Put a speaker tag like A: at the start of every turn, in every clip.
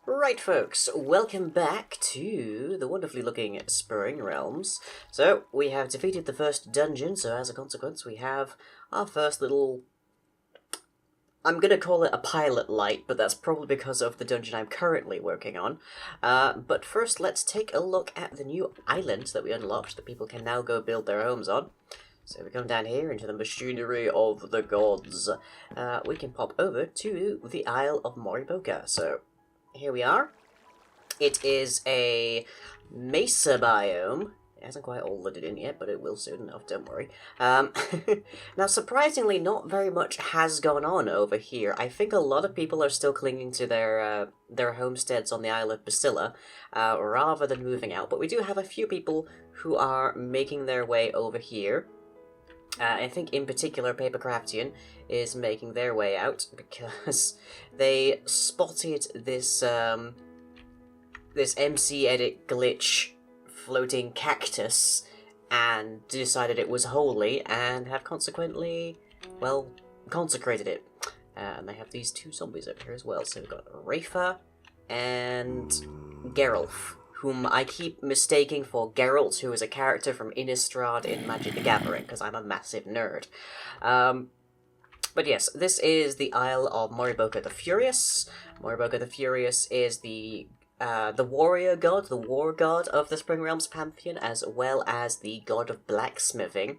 A: Right, folks, welcome back to the wonderfully looking Springrealms. So, we have defeated the first dungeon, so as a consequence, we have our first little... I'm gonna call it a pilot light, but that's probably because of the dungeon I'm currently working on. But first, let's take a look at the new island that we unlocked that people can now go build their homes on. So we come down here into the machinery of the gods. We can pop over to the Isle of Morioa. So, here we are. It is a mesa biome. It hasn't quite all lit it in yet, but it will soon enough, don't worry. Now, surprisingly, not very much has gone on over here. I think a lot of people are still clinging to their homesteads on the Isle of Basilla, rather than moving out. But we do have a few people who are making their way over here. I think in particular Papercraftian is making their way out because they spotted this this MC edit glitch floating cactus and decided it was holy and have consequently, well, consecrated it. And they have these two zombies over here as well. So we've got Rafa and Geralf, whom I keep mistaking for Geralt, who is a character from Innistrad in Magic the Gathering, because I'm a massive nerd. But yes, this is the Isle of Morioa the Furious. Morioa the Furious is the warrior god, the war god of the Springrealms pantheon, as well as the god of blacksmithing.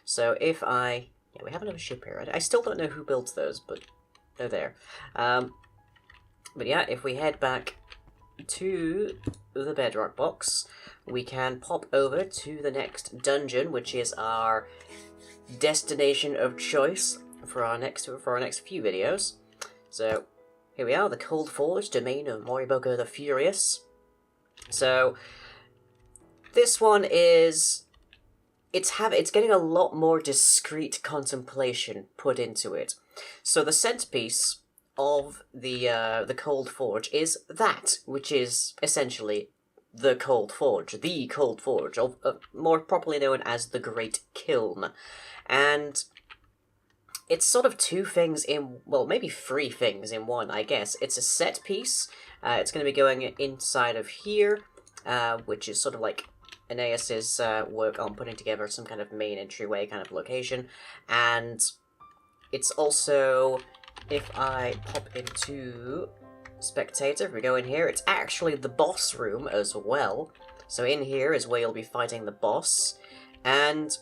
A: So if I... yeah, we have another ship here. I still don't know who builds those, but they're there. But yeah, if we head back to the bedrock box, we can pop over to the next dungeon, which is our destination of choice for our next few videos. So here we are, the Cold Forge domain of Morioa the Furious. So this one is it's getting a lot more discreet contemplation put into it. So the centerpiece of the Cold Forge is that, which is essentially the Cold Forge, of more properly known as the Great Kiln. And it's sort of two things in, well, maybe three things in one, I guess. It's a set piece. It's going to be going inside of here, which is sort of like Aeneas's work on putting together some kind of main entryway kind of location. And it's also... if I pop into Spectator, if we go in here, it's actually the boss room as well. So in here is where you'll be fighting the boss. And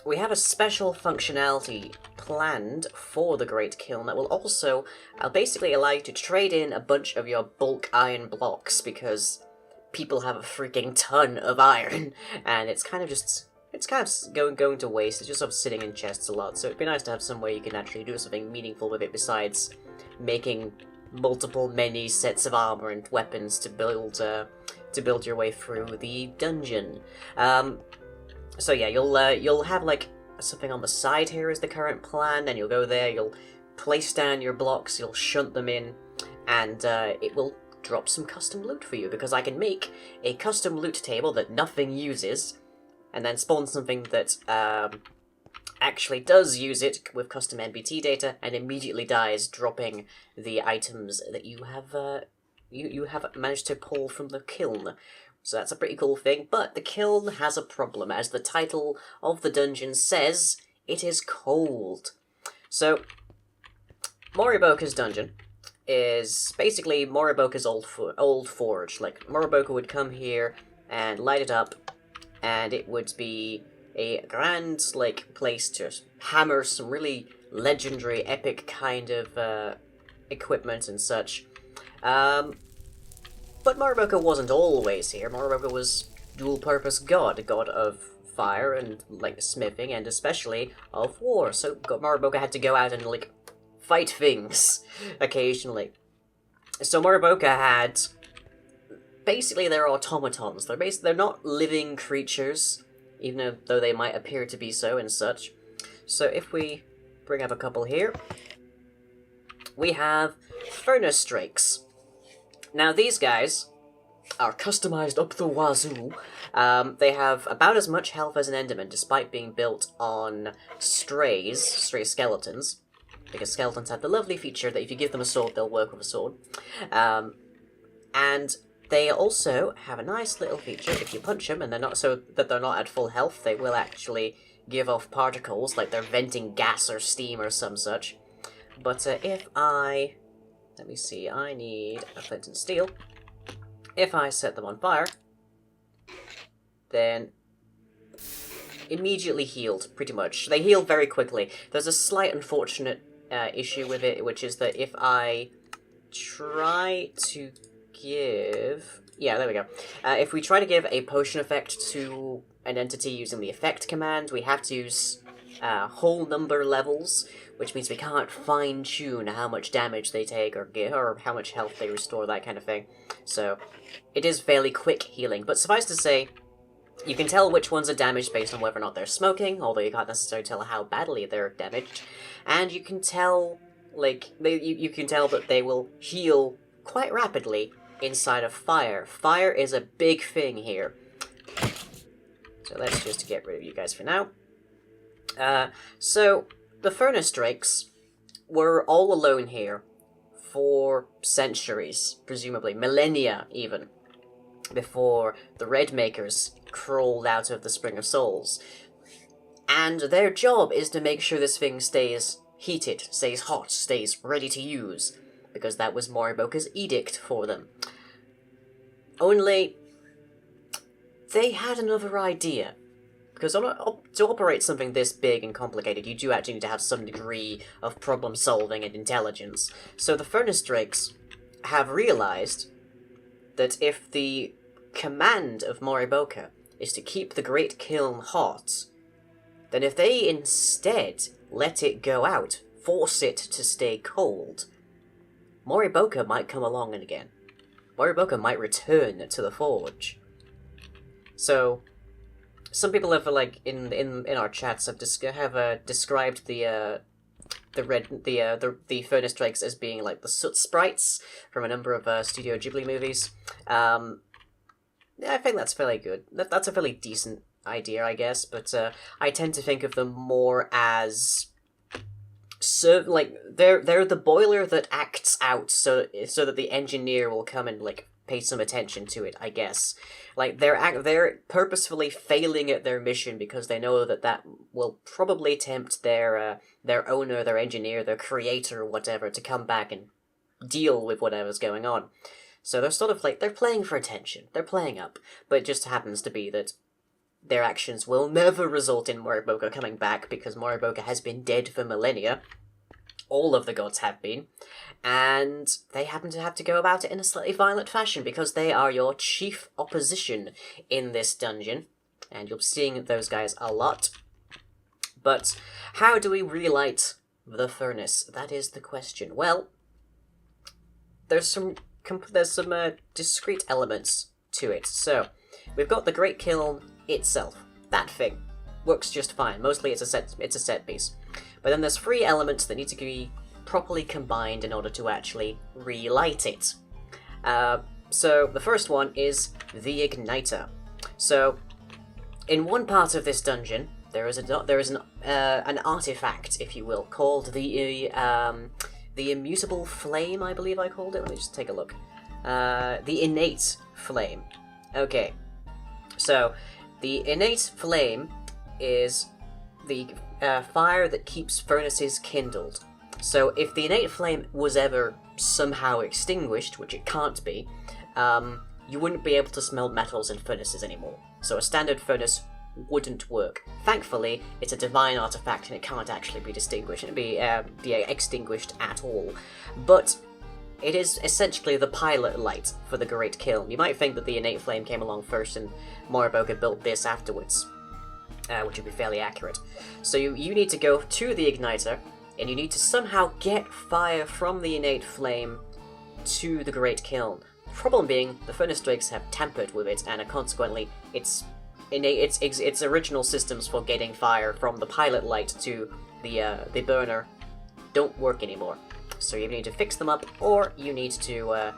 A: we have a special functionality planned for the Great Kiln that will also basically allow you to trade in a bunch of your bulk iron blocks, because people have a freaking ton of iron, and it's kind of just... it's kind of going to waste. It's just sort of sitting in chests a lot, so it'd be nice to have some way you can actually do something meaningful with it besides making many sets of armor and weapons to build your way through the dungeon. So yeah, you'll have like something on the side here is the current plan, and you'll go there, you'll place down your blocks, you'll shunt them in, and it will drop some custom loot for you, because I can make a custom loot table that nothing uses, and then spawn something that actually does use it with custom NBT data and immediately dies, dropping the items that you have you have managed to pull from the kiln. So that's a pretty cool thing, but the kiln has a problem. As the title of the dungeon says, it is cold. So, Morioa's dungeon is basically Morioa's old forge. Like, Morioa would come here and light it up, and it would be a grand, like, place to hammer some really legendary, epic kind of equipment and such. But Morioa wasn't always here. Morioa was dual-purpose god, a god of fire and, like, smithing, and especially of war. So Morioa had to go out and, like, fight things occasionally. So Morioa had... basically, they're automatons. They're not living creatures, even though they might appear to be so and such. So if we bring up a couple here, we have Furnace Drakes. Now, these guys are customized up the wazoo. They have about as much health as an Enderman, despite being built on stray skeletons, because skeletons have the lovely feature that if you give them a sword, they'll work with a sword. And they also have a nice little feature. If you punch them and they're not so that they're not at full health, they will actually give off particles, like they're venting gas or steam or some such. But if I... Let me see, I need a flint and steel. If I set them on fire, then immediately healed, pretty much. They heal very quickly. There's a slight unfortunate issue with it, which is that if I try to give... Yeah, there we go. If we try to give a potion effect to an entity using the effect command, we have to use whole number levels, which means we can't fine-tune how much damage they take or how much health they restore, that kind of thing. So, it is fairly quick healing, but suffice to say, you can tell which ones are damaged based on whether or not they're smoking, although you can't necessarily tell how badly they're damaged, and you can tell, like, you can tell that they will heal quite rapidly inside of fire. Fire is a big thing here. So let's just get rid of you guys for now. So, the furnace drakes were all alone here for centuries, presumably, millennia even, before the Red Makers crawled out of the Spring of Souls. And their job is to make sure this thing stays heated, stays hot, stays ready to use, because that was Morioa's edict for them. Only, they had another idea. Because to operate something this big and complicated, you do actually need to have some degree of problem-solving and intelligence. So the Furnace Drakes have realized that if the command of Morioa is to keep the Great Kiln hot, then if they instead let it go out, force it to stay cold, Morioa might come along again. Morioa might return to the Forge. So, some people have, like, in our chats have described the Furnace Drakes as being like the soot sprites from a number of Studio Ghibli movies. I think that's fairly good. That's a fairly decent idea, I guess, but I tend to think of them more as they're the boiler that acts out so that the engineer will come and like pay some attention to it, I guess. Like, they're purposefully failing at their mission because they know that will probably tempt their owner, their engineer, their creator, whatever, to come back and deal with whatever's going on. So they're sort of like, they're playing for attention. They're playing up. But it just happens to be that their actions will never result in Morioa coming back because Morioa has been dead for millennia. All of the gods have been. And they happen to have to go about it in a slightly violent fashion because they are your chief opposition in this dungeon. And you'll be seeing those guys a lot. But how do we relight the furnace? That is the question. Well, there's some discrete elements to it. So, we've got the Great Kiln itself. That thing works just fine. Mostly it's a set piece. But then there's 3 elements that need to be properly combined in order to actually relight it. So the first one is the igniter. So in one part of this dungeon, there is an artifact, if you will, called the immutable flame. I believe I called it. Let me just take a look. The innate flame. Okay. So the innate flame is the fire that keeps furnaces kindled. So if the innate flame was ever somehow extinguished, which it can't be, you wouldn't be able to smelt metals in furnaces anymore. So a standard furnace wouldn't work. Thankfully, it's a divine artifact and it can't actually be extinguished at all. But it is essentially the pilot light for the Great Kiln. You might think that the innate flame came along first and Morioa built this afterwards, which would be fairly accurate. So you need to go to the igniter, and you need to somehow get fire from the innate flame to the Great Kiln. The problem being, the Furnace Drakes have tampered with it, and consequently, its original systems for getting fire from the pilot light to the burner don't work anymore. So you need to fix them up, or you need to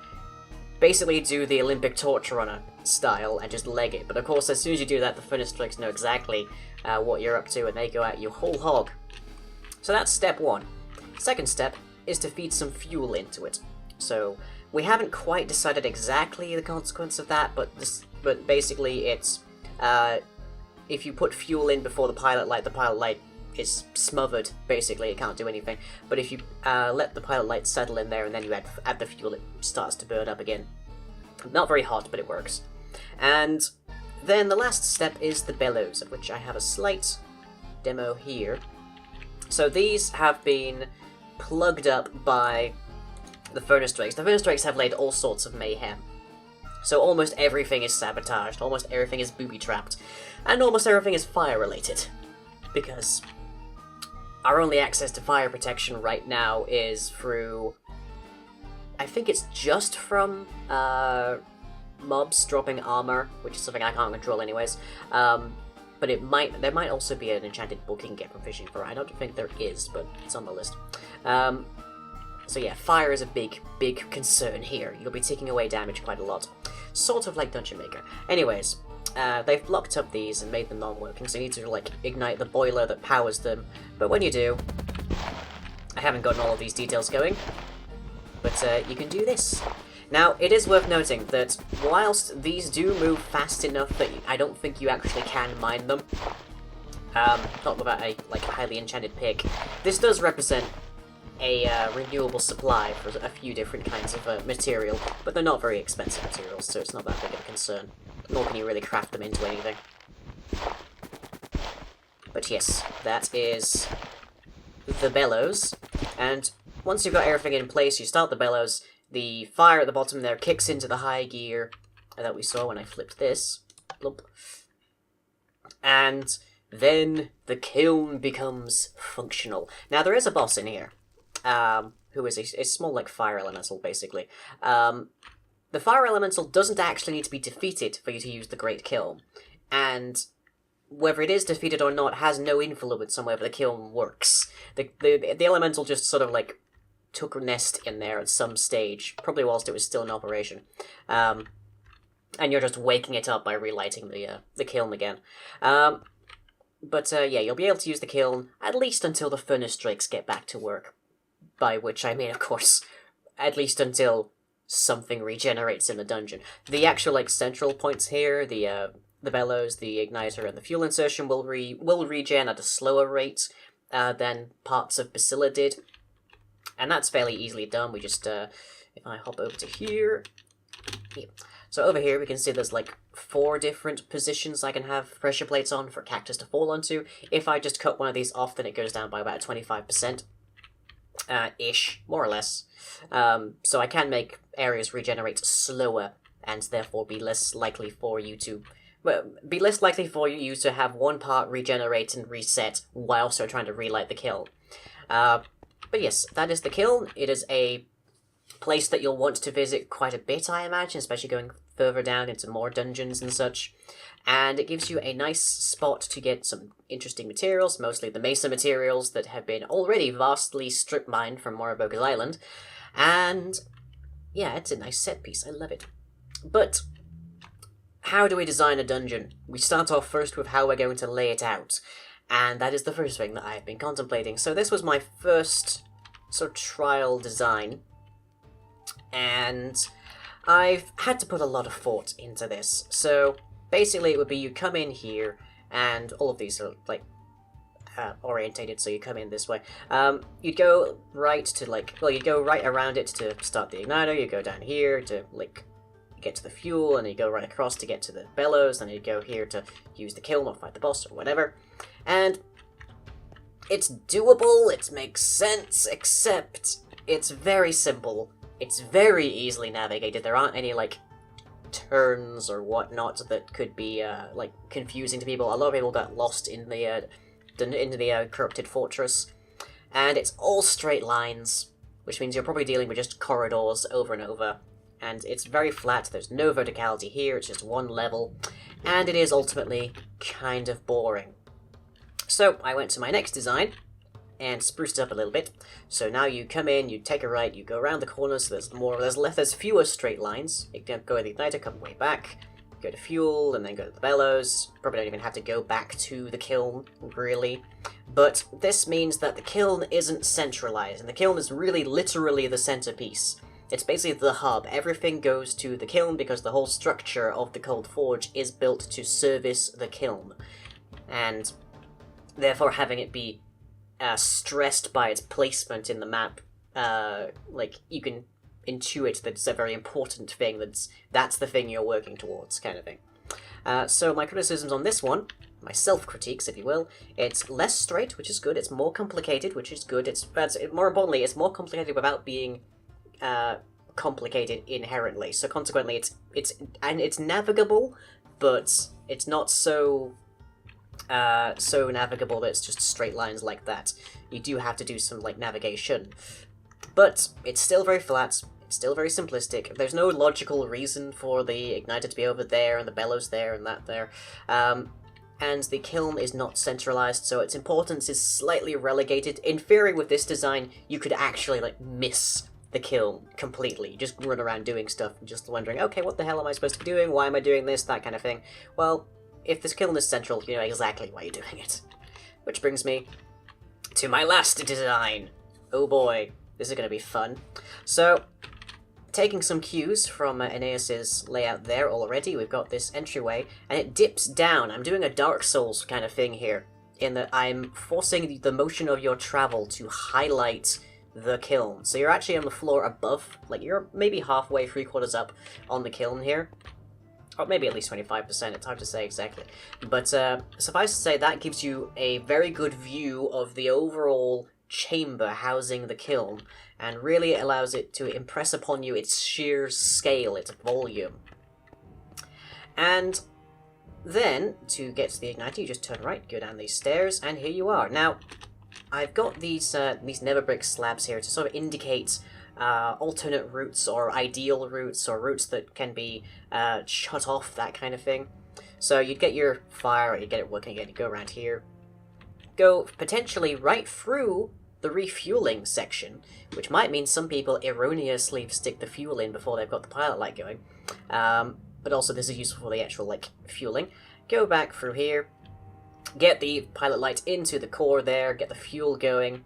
A: basically do the Olympic torch runner style and just leg it. But of course, as soon as you do that, the Furnace Drakes know exactly what you're up to, and they go at you whole hog. So that's step 1. Second step is to feed some fuel into it. So We haven't quite decided exactly the consequence of that, but basically it's if you put fuel in before the pilot light is smothered. Basically, it can't do anything. But if you let the pilot light settle in there and then you add the fuel, it starts to burn up again. Not very hot, but it works. And then the last step is the bellows, of which I have a slight demo here. So these have been plugged up by the furnace drakes. The furnace drakes have laid all sorts of mayhem. So almost everything is sabotaged, almost everything is booby-trapped, and almost everything is fire-related. Because our only access to fire protection right now is through... I think it's just from mobs dropping armor, which is something I can't control anyways. But there might also be an enchanted book you can get from fishing for. I don't think there is, but it's on the list. So yeah, fire is a big concern here. You'll be taking away damage quite a lot. Sort of like Dungeon Maker. Anyways, they've blocked up these and made them non-working, so you need to, like, ignite the boiler that powers them. But when you do... I haven't gotten all of these details going, but you can do this. Now, it is worth noting that whilst these do move fast enough that I don't think you actually can mine them, not without a, like, highly enchanted pick, this does represent a renewable supply for a few different kinds of material, but they're not very expensive materials, so it's not that big of a concern. Nor can you really craft them into anything. But yes, that is the bellows, and once you've got everything in place, you start the bellows, the fire at the bottom there kicks into the high gear that we saw when I flipped this. Plump. And then the kiln becomes functional. Now, there is a boss in here, who is a small, like, fire elemental, basically. The fire elemental doesn't actually need to be defeated for you to use the Great Kiln, and whether it is defeated or not has no influence on whether the kiln works. The elemental just sort of, like, took nest in there at some stage, probably whilst it was still in operation. And you're just waking it up by relighting the kiln again. But yeah, you'll be able to use the kiln at least until the furnace drakes get back to work. By which I mean, of course, at least until something regenerates in the dungeon. The actual, like, central points here, the bellows, the igniter, and the fuel insertion will regen at a slower rate than parts of Bacilla did. And that's fairly easily done. We just, if I hop over to here... Yeah. So over here we can see there's, like, 4 different positions I can have pressure plates on for cactus to fall onto. If I just cut one of these off, then it goes down by about 25%. Ish, more or less. So I can make areas regenerate slower, and therefore be less likely for you to... Well, be less likely for you to have one part regenerate and reset whilst you're trying to relight the kiln. But yes, that is the kiln. It is a place that you'll want to visit quite a bit, I imagine, especially going further down into more dungeons and such. And it gives you a nice spot to get some interesting materials, mostly the mesa materials that have been already vastly strip mined from Morioa's Island. And yeah, it's a nice set piece. I love it. But how do we design a dungeon? We start off first with how we're going to lay it out. And that is the first thing that I've been contemplating. So this was my first sort of trial design. And I've had to put a lot of thought into this. So basically it would be you come in here, and all of these are, like, orientated, so you come in this way. You'd go right to, like, well, you'd go right around it to start the igniter, you go down here to, like, get to the fuel, and you go right across to get to the bellows, and you go here to use the kiln or fight the boss or whatever. And it's doable, it makes sense, except it's very simple. It's very easily navigated. There aren't any, like, turns or whatnot that could be, like, confusing to people. A lot of people got lost in the corrupted fortress. And it's all straight lines, which means you're probably dealing with just corridors over and over. And it's very flat, there's no verticality here, it's just one level. And it is ultimately kind of boring. So I went to my next design and spruced it up a little bit. So now you come in, you take a right, you go around the corners, so there's fewer straight lines. You can go to the igniter, come way back, go to fuel, and then go to the bellows. Probably don't even have to go back to the kiln, really. But this means that the kiln isn't centralized, and the kiln is really literally the centerpiece. It's basically the hub. Everything goes to the kiln because the whole structure of the Cold Forge is built to service the kiln. And therefore having it be stressed by its placement in the map, like, you can intuit that it's a very important thing, that's the thing you're working towards, kind of thing. So my criticisms on this one, my self-critiques, if you will, it's less straight, which is good, it's more complicated, which is good, more importantly, it's more complicated without being complicated inherently, so consequently it's navigable, but it's not so navigable that it's just straight lines like that. You do have to do some, like, navigation. But it's still very flat, it's still very simplistic, there's no logical reason for the igniter to be over there, and the bellows there, and that there. And the kiln is not centralized, so its importance is slightly relegated. In theory, with this design, you could actually, like, miss the kiln completely. You just run around doing stuff and just wondering, okay, what the hell am I supposed to be doing? Why am I doing this? That kind of thing. Well, if this kiln is central, you know exactly why you're doing it. Which brings me to my last design. Oh boy, this is going to be fun. So, taking some cues from Aeneas's layout there already, we've got this entryway, and it dips down. I'm doing a Dark Souls kind of thing here, in that I'm forcing the motion of your travel to highlight the kiln. So you're actually on the floor above, like, you're maybe halfway, 3/4 up on the kiln here. Or maybe at least 25%, it's hard to say exactly. But suffice to say, that gives you a very good view of the overall chamber housing the kiln, and really allows it to impress upon you its sheer scale, its volume. And then, to get to the igniter, you just turn right, go down these stairs, and here you are. Now, I've got these nether brick slabs here to sort of indicate alternate routes, or ideal routes, or routes that can be shut off, that kind of thing. So you'd get your fire, you get it working again, you go around here, go potentially right through the refueling section, which might mean some people erroneously stick the fuel in before they've got the pilot light going. But also this is useful for the actual, like, fueling. Go back through here, get the pilot light into the core there, get the fuel going,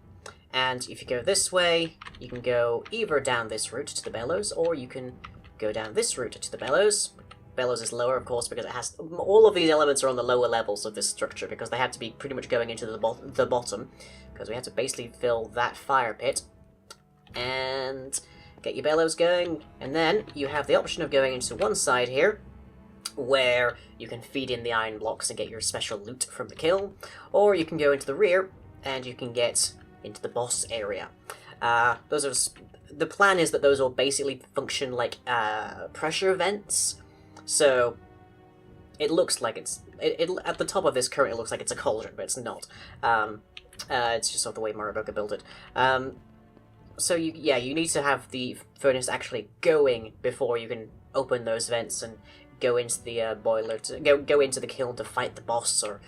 A: and if you go this way, you can go either down this route to the bellows, or you can go down this route to the bellows. Bellows is lower, of course, because it has all of these elements are on the lower levels of this structure, because they have to be pretty much going into the bottom, because we have to basically fill that fire pit. And get your bellows going, and then you have the option of going into one side here, where you can feed in the iron blocks and get your special loot from the kiln, or you can go into the rear, and you can get into the boss area. The plan is that those will basically function like pressure vents. So it looks like it at the top of this currently looks like it's a cauldron, but it's not. It's just sort of the way Morioa built it. So you need to have the furnace actually going before you can open those vents and go into the boiler to go into the kiln to fight the boss, or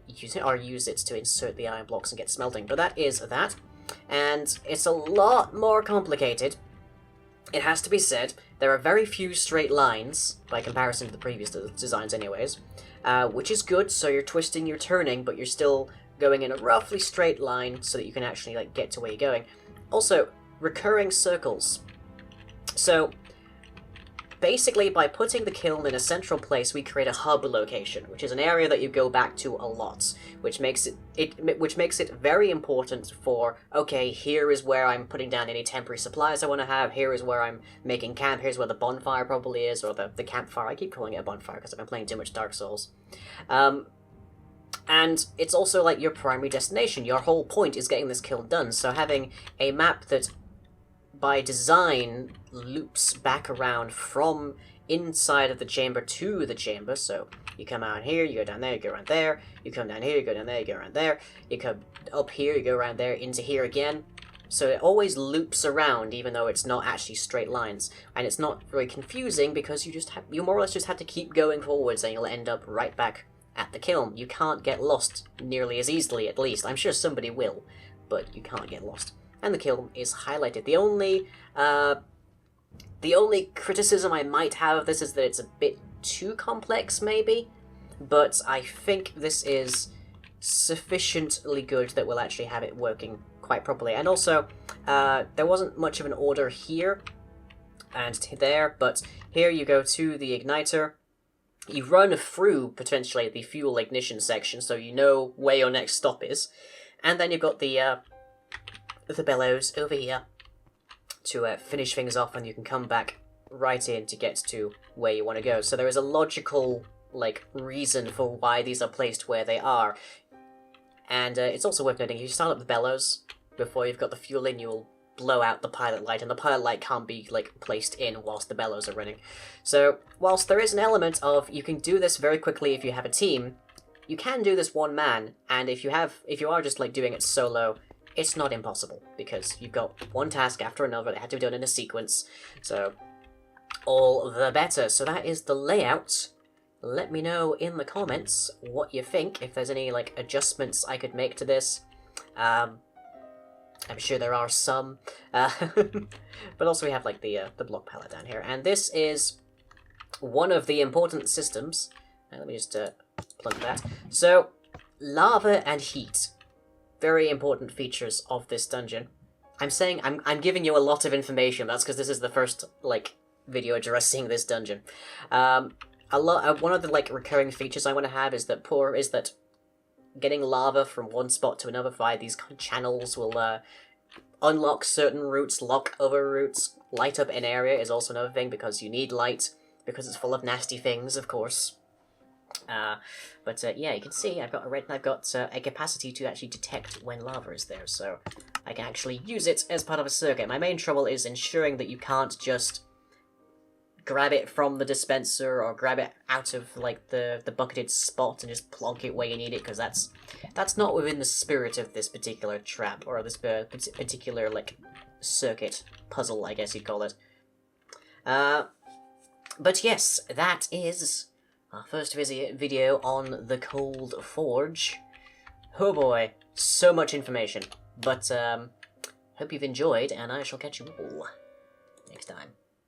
A: use it to insert the iron blocks and get smelting. But that is that, and it's a lot more complicated. It has to be said, there are very few straight lines, by comparison to the previous designs anyways, which is good, so you're twisting, you're turning, but you're still going in a roughly straight line so that you can actually, like, get to where you're going. Also, recurring circles. So, basically, by putting the kiln in a central place, we create a hub location, which is an area that you go back to a lot, which makes it very important for, okay, here is where I'm putting down any temporary supplies I want to have, here is where I'm making camp, here's where the bonfire probably is, or the campfire. I keep calling it a bonfire because I've been playing too much Dark Souls. And it's also, like, your primary destination. Your whole point is getting this kiln done, so having a map that by design loops back around from inside of the chamber to the chamber. So you come out here, you go down there, you go around there, you come down here, you go down there, you go around there, you come up here, you go around there, into here again. So it always loops around, even though it's not actually straight lines. And it's not very confusing because you more or less just have to keep going forwards and you'll end up right back at the kiln. You can't get lost nearly as easily, at least. I'm sure somebody will, but you can't get lost. And the kiln is highlighted. The only criticism I might have of this is that it's a bit too complex, maybe, but I think this is sufficiently good that we'll actually have it working quite properly. And also, there wasn't much of an order here, and there, but here you go to the igniter. You run through, potentially, the fuel ignition section, so you know where your next stop is. And then you've got the bellows over here to finish things off, and you can come back right in to get to where you want to go. So there is a logical, reason for why these are placed where they are. And it's also worth noting, if you start up the bellows before you've got the fuel in, you'll blow out the pilot light, and the pilot light can't be, placed in whilst the bellows are running. So, whilst there is an element of, you can do this very quickly if you have a team, you can do this one man, and if you are just, doing it solo, it's not impossible, because you've got one task after another that had to be done in a sequence, so all the better. So that is the layout. Let me know in the comments what you think, if there's any, adjustments I could make to this. I'm sure there are some, but also we have, the block palette down here, and this is one of the important systems. Let me just plug that. So, lava and heat, very important features of this dungeon. I'm giving you a lot of information. That's because this is the first video addressing this dungeon. One of the recurring features I want to have is that getting lava from one spot to another via these channels will unlock certain routes, lock other routes. Light up an area is also another thing, because you need light, because it's full of nasty things, of course. Yeah, you can see I've got a capacity to actually detect when lava is there, so I can actually use it as part of a circuit. My main trouble is ensuring that you can't just grab it from the dispenser or grab it out of the bucketed spot and just plonk it where you need it, because that's not within the spirit of this particular trap, or this particular circuit puzzle, I guess you'd call it. But yes, that is our first video on the Cold Forge. Oh boy, so much information. But hope you've enjoyed, and I shall catch you all next time.